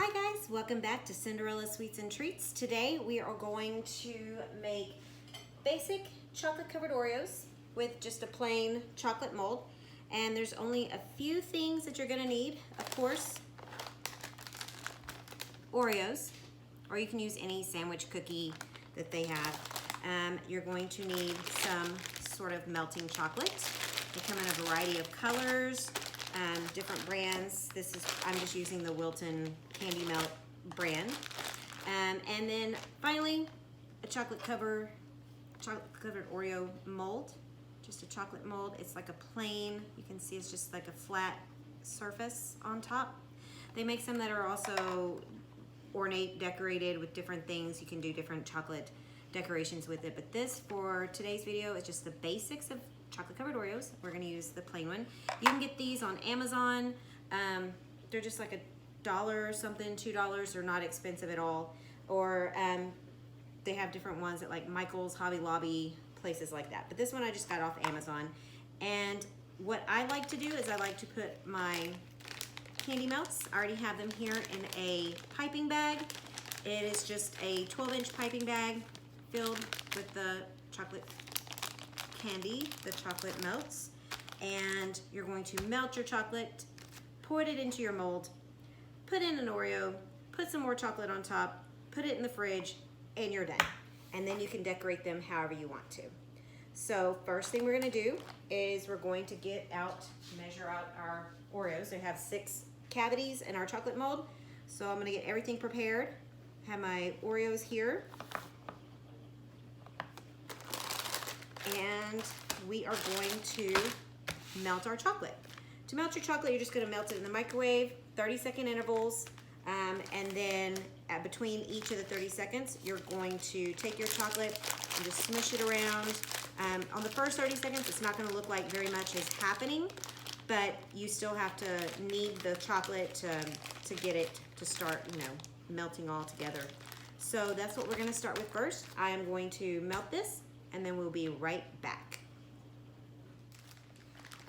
Hi guys, welcome back to Cinderella Sweets and Treats. Today we are going to make basic chocolate covered Oreos with just a plain chocolate mold. And there's only a few things that you're gonna need. Of course, Oreos, or you can use any sandwich cookie that they have. You're going to need some sort of melting chocolate. They come in a variety of colors, different brands. I'm just using the Wilton Candy Melt brand. And then finally, a chocolate covered Oreo mold, just a chocolate mold. It's like a plain, you can see it's just like a flat surface on top. They make some that are also ornate, decorated with different things. You can do different chocolate decorations with it, but this for today's video is just the basics of chocolate covered Oreos. We're going to use the plain one. You can get these on Amazon. They're just like $1 or something, $2. They're not expensive at all. Or they have different ones at like Michael's, Hobby Lobby, places like that. But this one I just got off Amazon. And what I like to do is I like to put my candy melts. I already have them here in a piping bag. It is just a 12-inch piping bag filled with the chocolate candy, the chocolate melts. And you're going to melt your chocolate, pour it into your mold, put in an Oreo, put some more chocolate on top, put it in the fridge, and you're done. And then you can decorate them however you want to. So first thing we're gonna do is we're going to measure out our Oreos. They have 6 cavities in our chocolate mold. So I'm gonna get everything prepared. Have my Oreos here. And we are going to melt our chocolate. To melt your chocolate, you're just gonna melt it in the microwave, 30-second intervals, and then between each of the 30 seconds, you're going to take your chocolate and just smush it around. On the first 30 seconds, it's not gonna look like very much is happening, but you still have to knead the chocolate to get it to start, melting all together. So that's what we're gonna start with first. I am going to melt this, and then we'll be right back.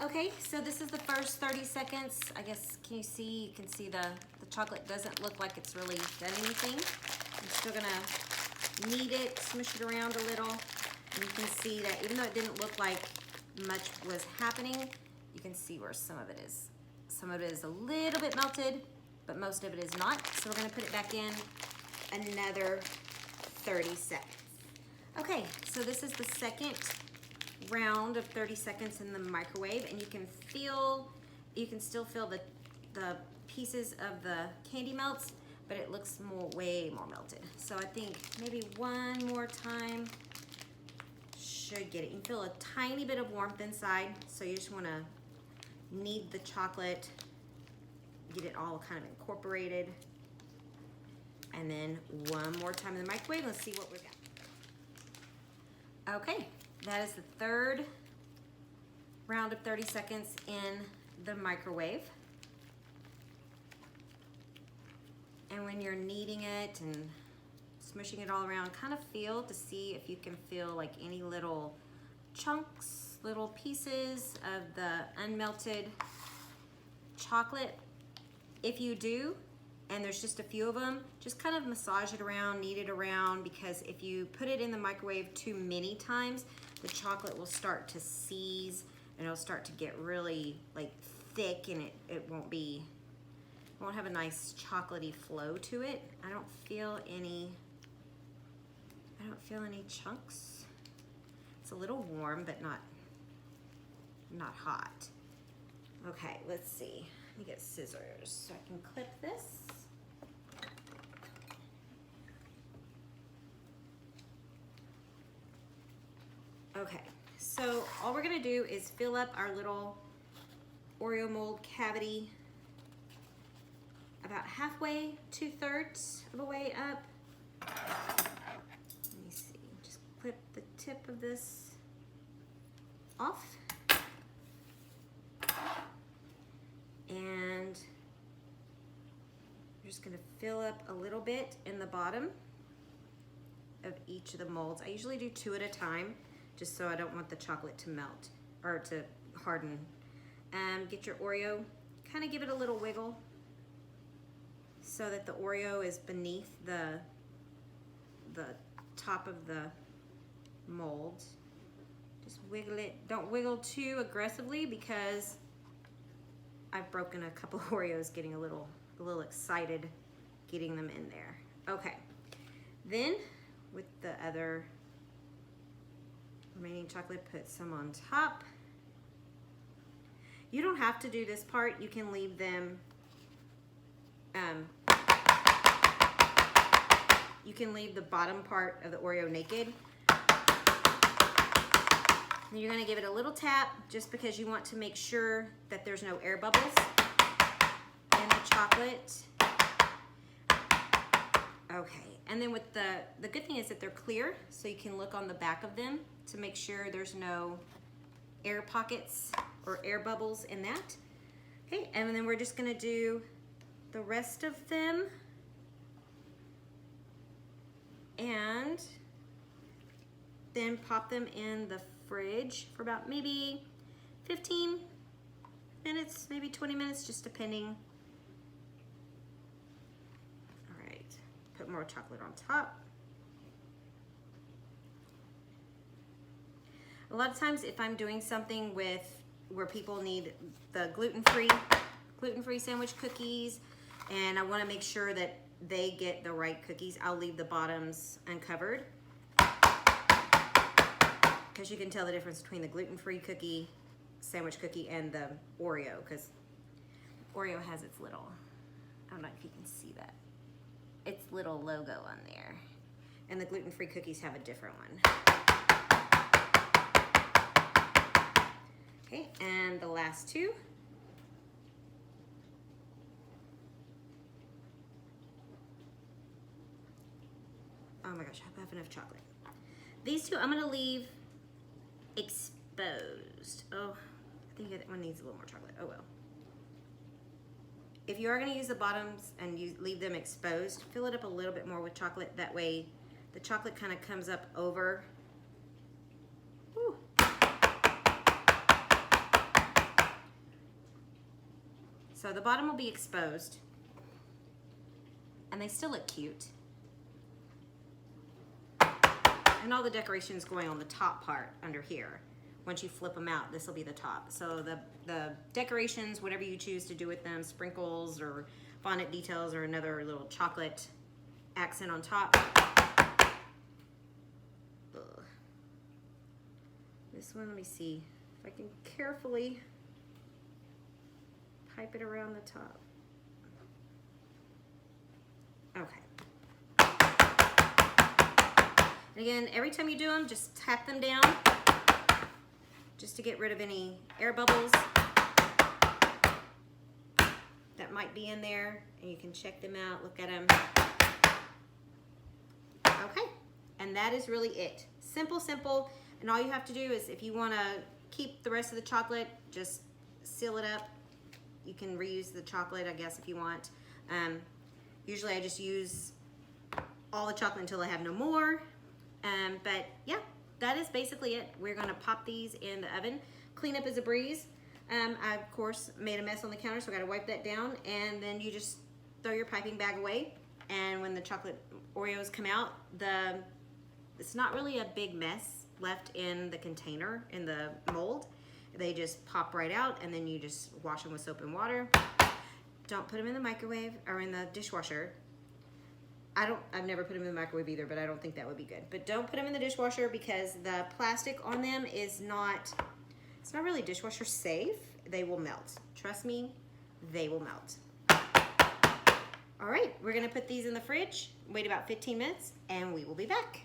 Okay, so this is the first 30 seconds. I guess, you can see the chocolate doesn't look like it's really done anything. I'm still gonna knead it, smush it around a little, and you can see that even though it didn't look like much was happening, you can see where some of it is. Some of it is a little bit melted, but most of it is not. So we're gonna put it back in another 30 seconds. Okay, so this is the second round of 30 seconds in the microwave, and you can still feel the pieces of the candy melts, but it looks way more melted. So I think maybe one more time should get it. You can feel a tiny bit of warmth inside, so you just wanna knead the chocolate, get it all kind of incorporated. And then one more time in the microwave. Let's see what we've got. Okay, that is the third round of 30 seconds in the microwave. And when you're kneading it and smushing it all around, kind of feel to see if you can feel like any little chunks, little pieces of the unmelted chocolate. If you do, and there's just a few of them, just kind of massage it around, knead it around, because if you put it in the microwave too many times, the chocolate will start to seize and it'll start to get really like thick, and it won't have a nice chocolatey flow to it. I don't feel any chunks. It's a little warm, but not hot. Okay, let's see. Let me get scissors so I can clip this. Okay, so all we're gonna do is fill up our little Oreo mold cavity about halfway, 2/3 of a way up. Let me see, just clip the tip of this off. And I'm just gonna fill up a little bit in the bottom of each of the molds. I usually do 2 at a time, just so I don't want the chocolate to melt or to harden. Get your Oreo, kind of give it a little wiggle. so that the Oreo is beneath the top of the mold. Just wiggle it. Don't wiggle too aggressively because I've broken a couple Oreos getting a little excited getting them in there. Okay, then with the other remaining chocolate, put some on top. You don't have to do this part. You can leave them, you can leave the bottom part of the Oreo naked. And you're gonna give it a little tap just because you want to make sure that there's no air bubbles in the chocolate. Okay, and then with the good thing is that they're clear, so you can look on the back of them to make sure there's no air pockets or air bubbles in that. Okay, and then we're just gonna do the rest of them. And then pop them in the fridge for about maybe 15 minutes, maybe 20 minutes, just depending. All right, put more chocolate on top. A lot of times if I'm doing something where people need the gluten-free sandwich cookies, and I want to make sure that they get the right cookies, I'll leave the bottoms uncovered, because you can tell the difference between the gluten-free sandwich cookie and the Oreo, because Oreo has its little, I don't know if you can see that, its little logo on there, and the gluten-free cookies have a different one. Okay, and the last two. Oh my gosh, I have enough chocolate. These two I'm gonna leave exposed. Oh, I think that one needs a little more chocolate. Oh well. If you are gonna use the bottoms and you leave them exposed, fill it up a little bit more with chocolate. That way the chocolate kind of comes up over. Whew. So the bottom will be exposed, and they still look cute. And all the decorations going on the top part under here. Once you flip them out, this will be the top. So the decorations, whatever you choose to do with them, sprinkles or fondant details or another little chocolate accent on top. Ugh. This one, let me see if I can carefully pipe it around the top. Okay. And again, every time you do them, just tap them down just to get rid of any air bubbles that might be in there, and you can check them out, look at them. Okay, and that is really it. Simple, simple, and all you have to do is, if you want to keep the rest of the chocolate, just seal it up. You can reuse the chocolate, I guess, if you want. Usually I just use all the chocolate until I have no more. But yeah, that is basically it. We're gonna pop these in the oven. Cleanup is a breeze. I, of course, made a mess on the counter, so I gotta wipe that down. And then you just throw your piping bag away. And when the chocolate Oreos come out, it's not really a big mess left in the container, in the mold. They just pop right out, and then you just wash them with soap and water. Don't put them in the microwave or in the dishwasher. I've never put them in the microwave either, but I don't think that would be good. But don't put them in the dishwasher because the plastic on them is not, it's not really dishwasher safe. They will melt. Trust me, they will melt. All right, we're gonna put these in the fridge, wait about 15 minutes, and we will be back.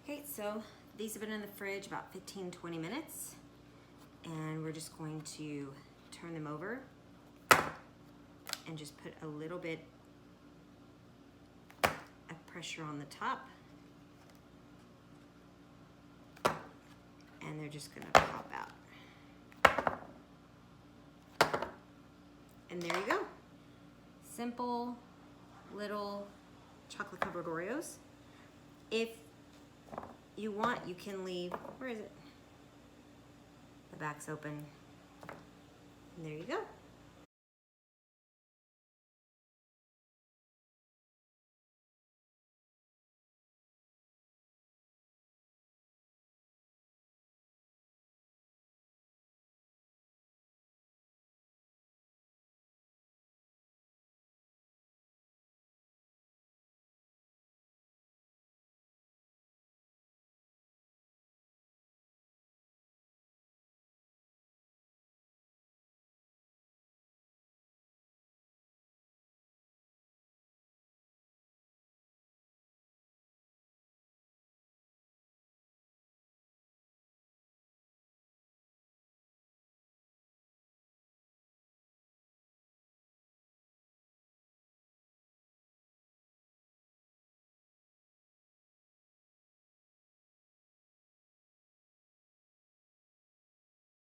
Okay, so these have been in the fridge about 15-20 minutes, and we're just going to turn them over and just put a little bit of pressure on the top, and they're just gonna pop out. And there you go. Simple little chocolate covered Oreos. If you want, you can leave, where is it? The back's open. And there you go.